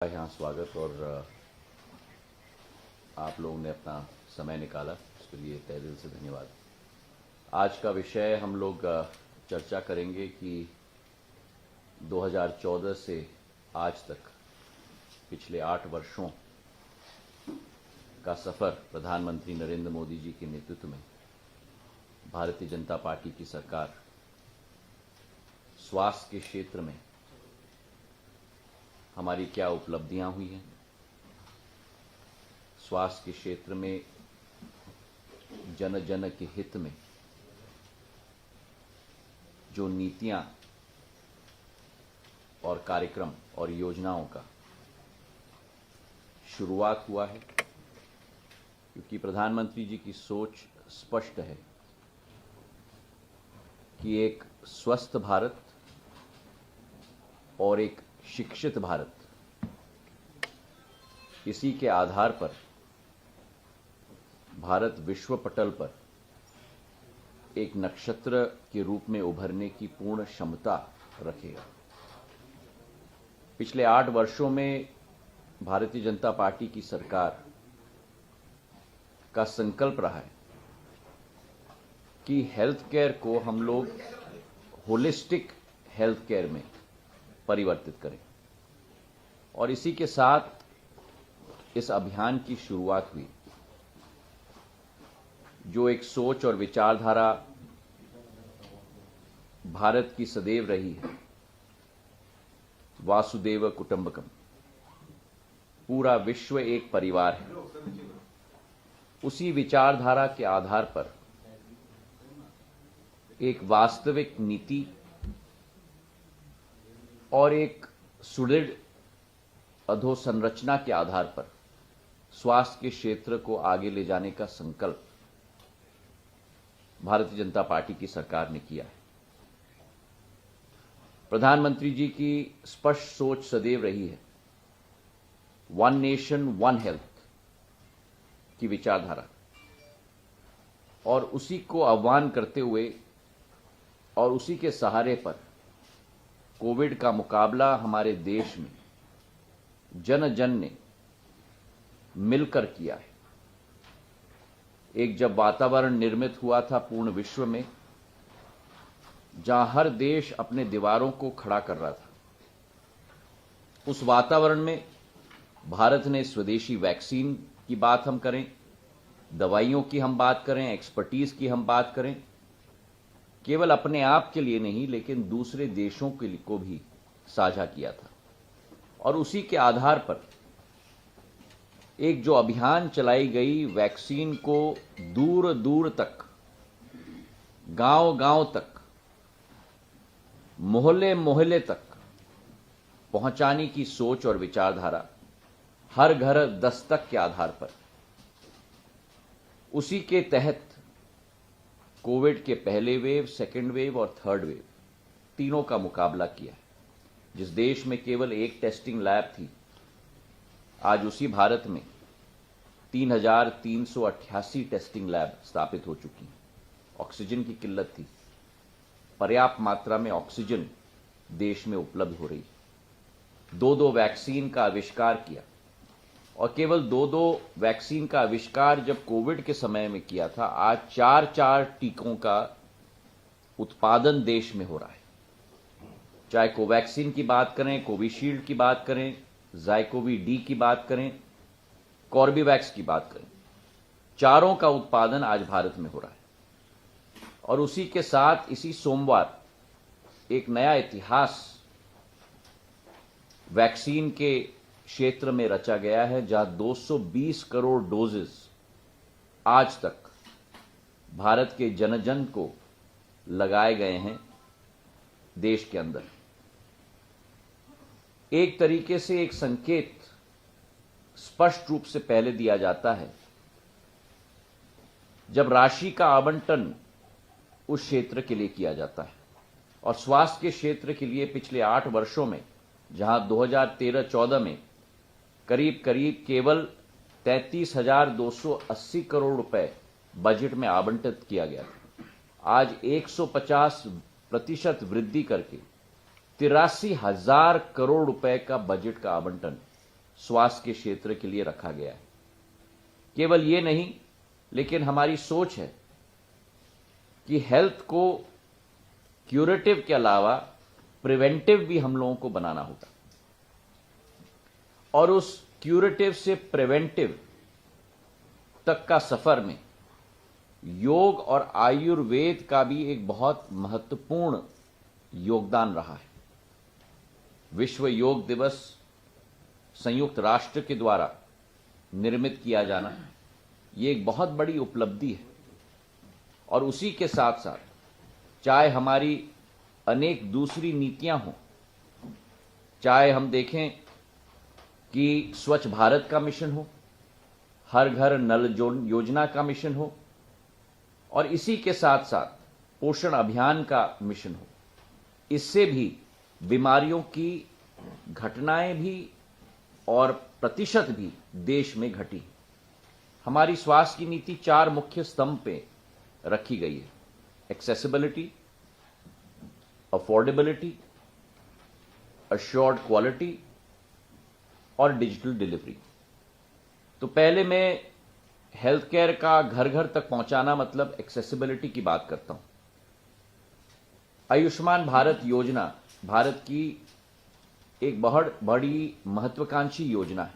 यहाँ स्वागत और आप लोगों ने अपना समय निकाला, उसके लिए तहे दिल से धन्यवाद। आज का विषय हम लोग चर्चा करेंगे कि 2014 से आज तक पिछले 8 वर्षों का सफ़र प्रधानमंत्री नरेंद्र मोदी जी के नेतृत्व में भारतीय जनता पार्टी की सरकार स्वास्थ्य के क्षेत्र में हमारी क्या उपलब्धियां हुई हैं, स्वास्थ्य के क्षेत्र में जन जन के हित में जो नीतियां और कार्यक्रम और योजनाओं का शुरुआत हुआ है, क्योंकि प्रधानमंत्री जी की सोच स्पष्ट है कि एक स्वस्थ भारत और एक शिक्षित भारत, इसी के आधार पर भारत विश्व पटल पर एक नक्षत्र के रूप में उभरने की पूर्ण क्षमता रखेगा। पिछले 8 वर्षों में भारतीय जनता पार्टी की सरकार का संकल्प रहा है कि हेल्थ केयर को हम लोग होलिस्टिक हेल्थ केयर में परिवर्तित करें, और इसी के साथ इस अभियान की शुरुआत हुई। जो एक सोच और विचारधारा भारत की सदैव रही है, वासुदेव कुटुंबकम, पूरा विश्व एक परिवार है, उसी विचारधारा के आधार पर एक वास्तविक नीति और एक सुदृढ़ अधोसंरचना के आधार पर स्वास्थ्य के क्षेत्र को आगे ले जाने का संकल्प भारतीय जनता पार्टी की सरकार ने किया है। प्रधानमंत्री जी की स्पष्ट सोच सदैव रही है वन नेशन वन हेल्थ की विचारधारा, और उसी को आह्वान करते हुए और उसी के सहारे पर कोविड का मुकाबला हमारे देश में जन जन ने मिलकर किया है। एक जब वातावरण निर्मित हुआ था पूर्ण विश्व में, जहां हर देश अपने दीवारों को खड़ा कर रहा था, उस वातावरण में भारत ने स्वदेशी वैक्सीन की बात हम करें, दवाइयों की हम बात करें, एक्सपर्टीज की हम बात करें, केवल अपने आप के लिए नहीं लेकिन दूसरे देशों के लिए को भी साझा किया था। और उसी के आधार पर एक जो अभियान चलाई गई, वैक्सीन को दूर दूर तक, गांव गांव तक, मोहल्ले मोहल्ले तक पहुंचाने की सोच और विचारधारा, हर घर दस्तक के आधार पर, उसी के तहत कोविड के पहले वेव, सेकेंड वेव और थर्ड वेव, तीनों का मुकाबला किया है। जिस देश में केवल एक टेस्टिंग लैब थी, आज उसी भारत में 3,388 टेस्टिंग लैब स्थापित हो चुकी हैं। ऑक्सीजन की किल्लत थी, पर्याप्त मात्रा में ऑक्सीजन देश में उपलब्ध हो रही है। 2-2 वैक्सीन का आविष्कार किया, और केवल 2-2 वैक्सीन का आविष्कार जब कोविड के समय में किया था, आज 4-4 टीकों का उत्पादन देश में हो रहा है। चाहे कोवैक्सीन की बात करें, कोविशील्ड की बात करें, ज़ाइकोवी डी की बात करें, कॉर्बेवैक्स की बात करें, चारों का उत्पादन आज भारत में हो रहा है। और उसी के साथ इसी सोमवार एक नया इतिहास वैक्सीन के क्षेत्र में रचा गया है, जहां 220 करोड़ डोजेस आज तक भारत के जन जन को लगाए गए हैं देश के अंदर। एक तरीके से एक संकेत स्पष्ट रूप से पहले दिया जाता है जब राशि का आवंटन उस क्षेत्र के लिए किया जाता है। और स्वास्थ्य के क्षेत्र के लिए पिछले 8 वर्षों में, जहां 2013-14 में करीब करीब केवल 33,280 करोड़ रुपए बजट में आवंटित किया गया था, आज 150% वृद्धि करके 83,000 करोड़ रुपए का बजट का आवंटन स्वास्थ्य के क्षेत्र के लिए रखा गया है। केवल ये नहीं, लेकिन हमारी सोच है कि हेल्थ को क्यूरेटिव के अलावा प्रिवेंटिव भी हम लोगों को बनाना होगा, और उस क्यूरेटिव से प्रिवेंटिव तक का सफर में योग और आयुर्वेद का भी एक बहुत महत्वपूर्ण योगदान रहा है। विश्व योग दिवस संयुक्त राष्ट्र के द्वारा निर्मित किया जाना ये एक बहुत बड़ी उपलब्धि है, और उसी के साथ साथ चाहे हमारी अनेक दूसरी नीतियां हों, चाहे हम देखें कि स्वच्छ भारत का मिशन हो, हर घर नल योजना का मिशन हो, और इसी के साथ साथ पोषण अभियान का मिशन हो, इससे भी बीमारियों की घटनाएं भी और प्रतिशत भी देश में घटी। हमारी स्वास्थ्य की नीति 4 मुख्य स्तंभ पे रखी गई है: एक्सेसिबिलिटी, अफोर्डेबिलिटी, अश्योर्ड क्वालिटी और डिजिटल डिलीवरी। तो पहले मैं हेल्थ केयर का घर घर तक पहुंचाना मतलब एक्सेसिबिलिटी की बात करता हूं। आयुष्मान भारत योजना भारत की एक बहुत बड़ी महत्वाकांक्षी योजना है,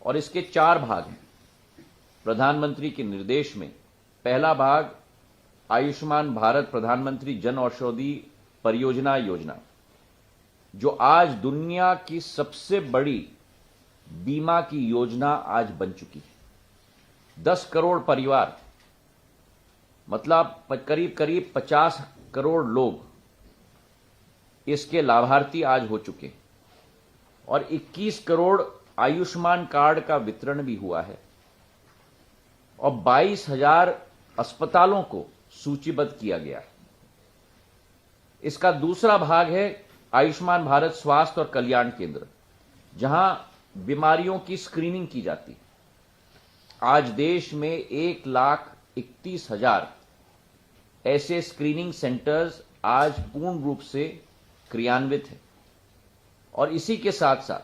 और इसके 4 भाग हैं। प्रधानमंत्री के निर्देश में पहला भाग आयुष्मान भारत प्रधानमंत्री जन औषधि परियोजना योजना, जो आज दुनिया की सबसे बड़ी बीमा की योजना आज बन चुकी है। 10 करोड़ परिवार, मतलब करीब करीब 50 करोड़ लोग इसके लाभार्थी आज हो चुके हैं, और 21 करोड़ आयुष्मान कार्ड का वितरण भी हुआ है, और 22,000 अस्पतालों को सूचीबद्ध किया गया है। इसका दूसरा भाग है आयुष्मान भारत स्वास्थ्य और कल्याण केंद्र, जहां बीमारियों की स्क्रीनिंग की जाती है। आज देश में 1,31,000 ऐसे स्क्रीनिंग सेंटर्स आज पूर्ण रूप से क्रियान्वित है, और इसी के साथ साथ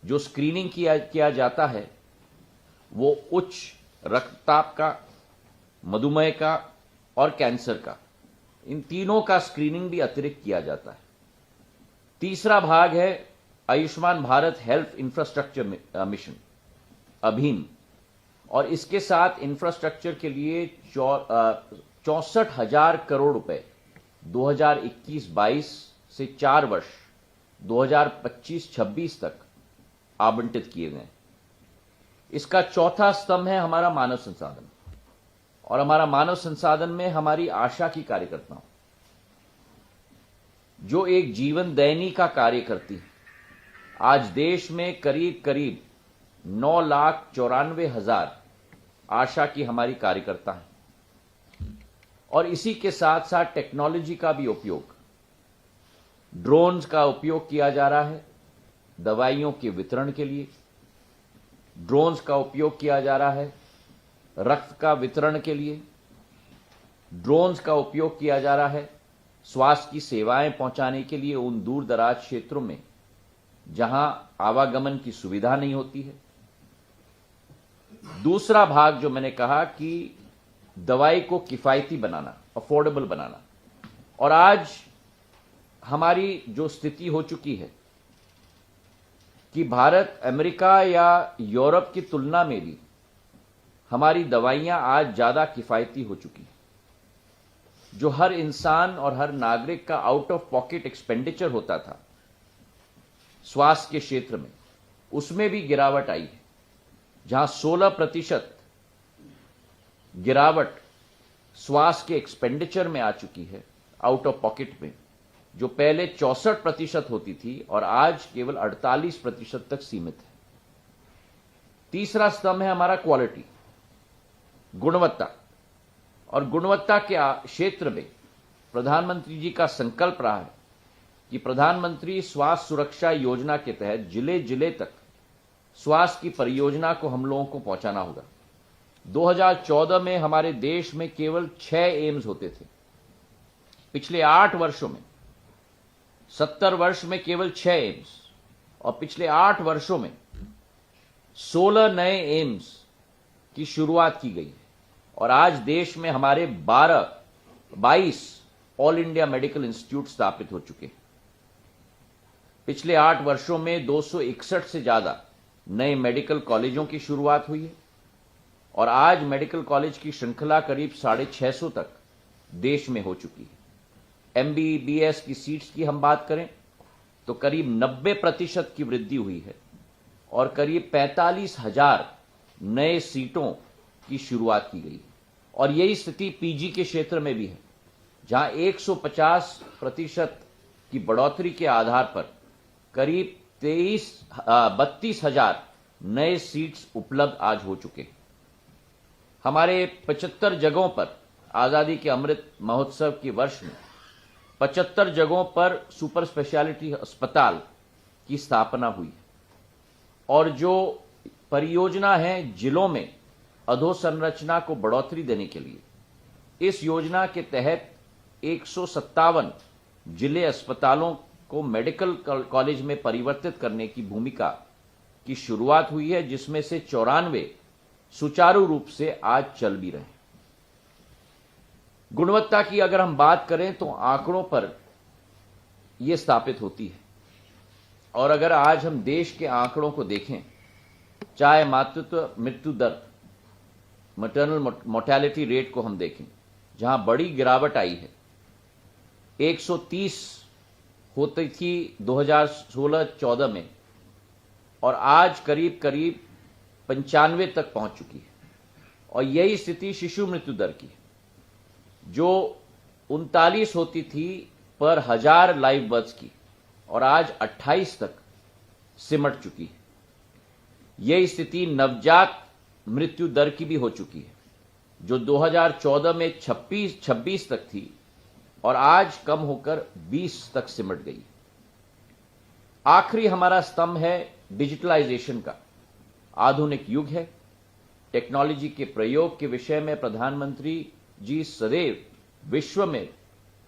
जो स्क्रीनिंग किया जाता है वो उच्च रक्तचाप का, मधुमेह का और कैंसर का, इन तीनों का स्क्रीनिंग भी अतिरिक्त किया जाता है। तीसरा भाग है Ayushman Bharat health infrastructure mission अभिन, और इसके साथ इंफ्रास्ट्रक्चर के लिए 64,000 करोड़ रुपए 2021-22 से 4 वर्ष 2025-26 तक आवंटित किए गए। इसका चौथा स्तंभ है हमारा मानव संसाधन, और हमारा मानव संसाधन में हमारी आशा की कार्यकर्ताओं, जो एक जीवन दैनी का कार्य करती है। आज देश में करीब करीब 9,94,000 आशा की हमारी कार्यकर्ता हैं, और इसी के साथ साथ टेक्नोलॉजी का भी उपयोग, ड्रोन्स का उपयोग किया जा रहा है दवाइयों के वितरण के लिए, ड्रोन्स का उपयोग किया जा रहा है रक्त का वितरण के लिए, ड्रोन्स का उपयोग किया जा रहा है स्वास्थ्य की सेवाएं पहुंचाने के लिए उन दूर दराज क्षेत्रों में जहां आवागमन की सुविधा नहीं होती है। दूसरा भाग जो मैंने कहा कि दवाई को किफायती बनाना, अफोर्डेबल बनाना, और आज हमारी जो स्थिति हो चुकी है कि भारत अमेरिका या यूरोप की तुलना में भी हमारी दवाइयां आज ज्यादा किफायती हो चुकी हैं। जो हर इंसान और हर नागरिक का आउट ऑफ पॉकेट एक्सपेंडिचर होता था स्वास्थ्य के क्षेत्र में, उसमें भी गिरावट आई है, जहां 16% गिरावट स्वास्थ्य के एक्सपेंडिचर में आ चुकी है आउट ऑफ पॉकेट में, जो पहले 64% होती थी और आज केवल 48% तक सीमित है। तीसरा स्तंभ है हमारा क्वालिटी, गुणवत्ता, और गुणवत्ता के क्षेत्र में प्रधानमंत्री जी का संकल्प रहा है कि प्रधानमंत्री स्वास्थ्य सुरक्षा योजना के तहत जिले जिले तक स्वास्थ्य की परियोजना को हम लोगों को पहुंचाना होगा। 2014 में हमारे देश में केवल 6 एम्स होते थे। पिछले 8 वर्षों में 70 वर्ष में केवल 6 एम्स, और पिछले 8 वर्षों में 16 नए एम्स की शुरुआत की गई है और आज देश में हमारे 22 ऑल इंडिया मेडिकल इंस्टीट्यूट स्थापित हो चुके हैं। पिछले 8 वर्षों में 261 से ज्यादा नए मेडिकल कॉलेजों की शुरुआत हुई है और आज मेडिकल कॉलेज की श्रृंखला करीब 650 तक देश में हो चुकी है। MBBS की सीट्स की हम बात करें तो करीब 90% की वृद्धि हुई है और करीब 45,000 नए सीटों की शुरुआत की गई और यही स्थिति पीजी के क्षेत्र में भी है, जहां 150% की बढ़ोतरी के आधार पर करीब 32,000 नए सीट्स उपलब्ध आज हो चुके हैं। हमारे 75 जगहों पर आजादी के अमृत महोत्सव के वर्ष में 75 जगहों पर सुपर स्पेशलिटी अस्पताल की स्थापना हुई और जो परियोजना है जिलों में अधोसंरचना को बढ़ोतरी देने के लिए, इस योजना के तहत 157 जिले अस्पतालों को मेडिकल कॉलेज में परिवर्तित करने की भूमिका की शुरुआत हुई है, जिसमें से 94 सुचारू रूप से आज चल भी रहे हैं। गुणवत्ता की अगर हम बात करें तो आंकड़ों पर यह स्थापित होती है और अगर आज हम देश के आंकड़ों को देखें, चाहे मातृत्व मृत्यु दर मैटरनल मोर्टेलिटी रेट को हम देखें, जहां बड़ी गिरावट आई है, 130 होती थी 2016-14 में और आज करीब 95 तक पहुंच चुकी है। और यही स्थिति शिशु मृत्यु दर की है, जो 39 होती थी पर 1000 लाइव बर्थ की और आज 28 तक सिमट चुकी है। यही स्थिति नवजात मृत्यु दर की भी हो चुकी है, जो 2014 में 26 तक थी और आज कम होकर 20 तक सिमट गई। आखिरी हमारा स्तंभ है डिजिटलाइजेशन का। आधुनिक युग है। टेक्नोलॉजी के प्रयोग के विषय में प्रधानमंत्री जी सदैव विश्व में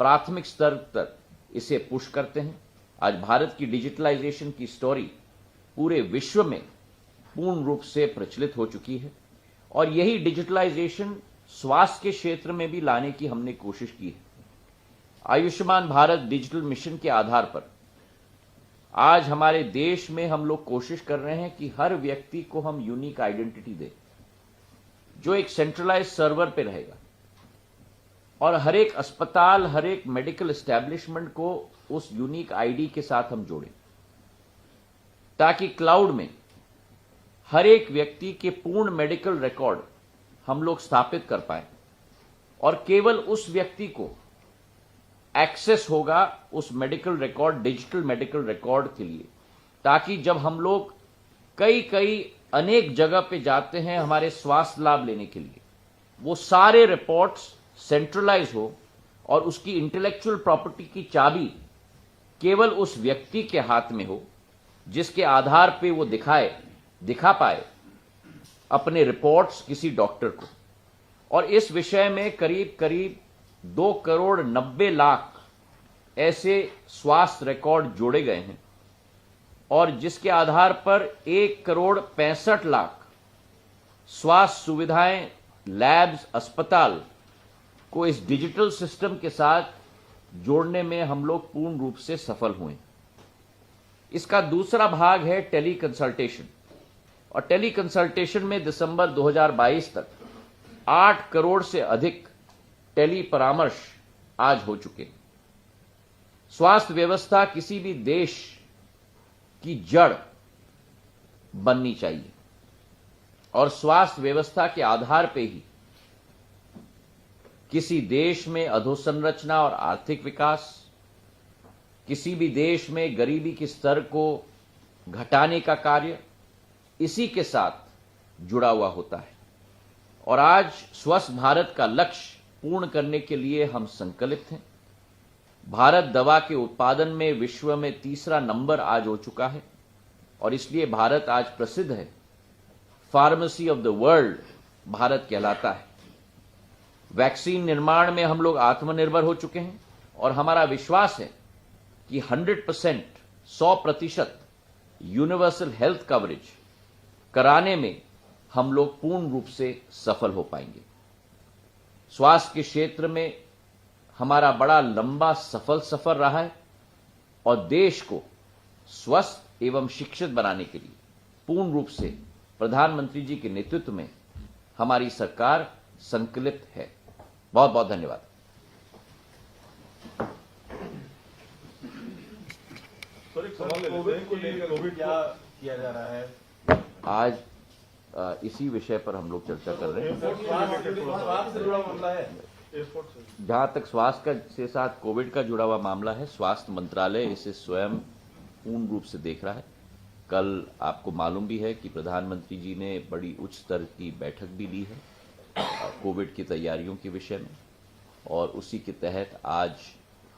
प्राथमिक स्तर तक इसे पुश करते हैं। आज भारत की डिजिटलाइजेशन की स्टोरी पूरे विश्व में पूर्ण रूप से प्रचलित हो चुकी है और यही डिजिटलाइजेशन स्वास्थ्य के क्षेत्र में भी लाने की हमने कोशिश की है। आयुष्मान भारत डिजिटल मिशन के आधार पर आज हमारे देश में हम लोग कोशिश कर रहे हैं कि हर व्यक्ति को हम यूनिक आइडेंटिटी दें, जो एक सेंट्रलाइज सर्वर पे रहेगा और हर एक अस्पताल, हर एक मेडिकल एस्टैब्लिशमेंट को उस यूनिक आईडी के साथ हम जोड़ें, ताकि क्लाउड में हर एक व्यक्ति के पूर्ण मेडिकल रिकॉर्ड हम लोग स्थापित कर पाए और केवल उस व्यक्ति को एक्सेस होगा उस medical record, digital medical record के लिए, ताकि जब हम लोग कई अनेक जगह पे जाते हैं हमारे स्वास्थ्य लाभ लेने के लिए, वो सारे रिपोर्ट्स सेंट्रलाइज हो और उसकी इंटेलेक्चुअल प्रॉपर्टी की चाबी केवल उस व्यक्ति के हाथ में हो, जिसके आधार पे वो दिखा पाए अपने रिपोर्ट्स किसी डॉक्टर को। और इस विषय में करीब 2,90,00,000 ऐसे स्वास्थ्य रिकॉर्ड जोड़े गए हैं और जिसके आधार पर 1,65,00,000 स्वास्थ्य सुविधाएं, लैब्स, अस्पताल को इस डिजिटल सिस्टम के साथ जोड़ने में हम लोग पूर्ण रूप से सफल हुए। इसका दूसरा भाग है टेली कंसल्टेशन और टेली कंसल्टेशन में दिसंबर 2022 तक 8 करोड़ से अधिक टेली परामर्श आज हो चुके। स्वास्थ्य व्यवस्था किसी भी देश की जड़ बननी चाहिए और स्वास्थ्य व्यवस्था के आधार पे ही किसी देश में अधोसंरचना और आर्थिक विकास, किसी भी देश में गरीबी के स्तर को घटाने का कार्य इसी के साथ जुड़ा हुआ होता है। और आज स्वस्थ भारत का लक्ष्य पूर्ण करने के लिए हम संकल्पित हैं। भारत दवा के उत्पादन में विश्व में 3रा नंबर आज हो चुका है और इसलिए भारत आज प्रसिद्ध है। Pharmacy of the world Bharat कहलाता है। वैक्सीन निर्माण में हम लोग आत्मनिर्भर हो चुके हैं और हमारा विश्वास है कि 100% यूनिवर्सल हेल्थ कवरेज कराने में हम लोग पूर्ण रूप से सफल हो पाएंगे। स्वास्थ्य के क्षेत्र में हमारा बड़ा लंबा सफल सफर रहा है और देश को स्वस्थ एवं शिक्षित बनाने के लिए पूर्ण रूप से प्रधानमंत्री जी के नेतृत्व में हमारी सरकार संकल्पित है। बहुत बहुत धन्यवाद। सर, एक सवाल कोविड को लेकर कोविड क्या किया जा रहा है? आज इसी विषय पर हम लोग चर्चा कर रहे हैं। स्वास्थ्य से जुड़ा मामला है। जहां तक स्वास्थ्य के साथ कोविड का जुड़ा हुआ मामला है, स्वास्थ्य मंत्रालय इसे स्वयं पूर्ण रूप से देख रहा है। कल आपको मालूम भी है कि प्रधानमंत्री जी ने बड़ी उच्च स्तर की बैठक भी ली है कोविड की तैयारियों के विषय में, और उसी के तहत आज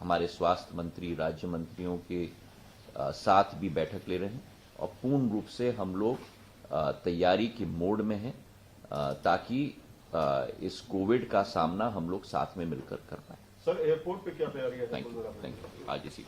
हमारे स्वास्थ्य मंत्री राज्य मंत्रियों के साथ भी बैठक ले रहे हैं और पूर्ण रूप से हम लोग तैयारी के मोड में हैं ताकि इस कोविड का सामना हम लोग साथ में मिलकर कर पाए। सर, एयरपोर्ट पे क्या तैयारी है? Thank you. आज इसी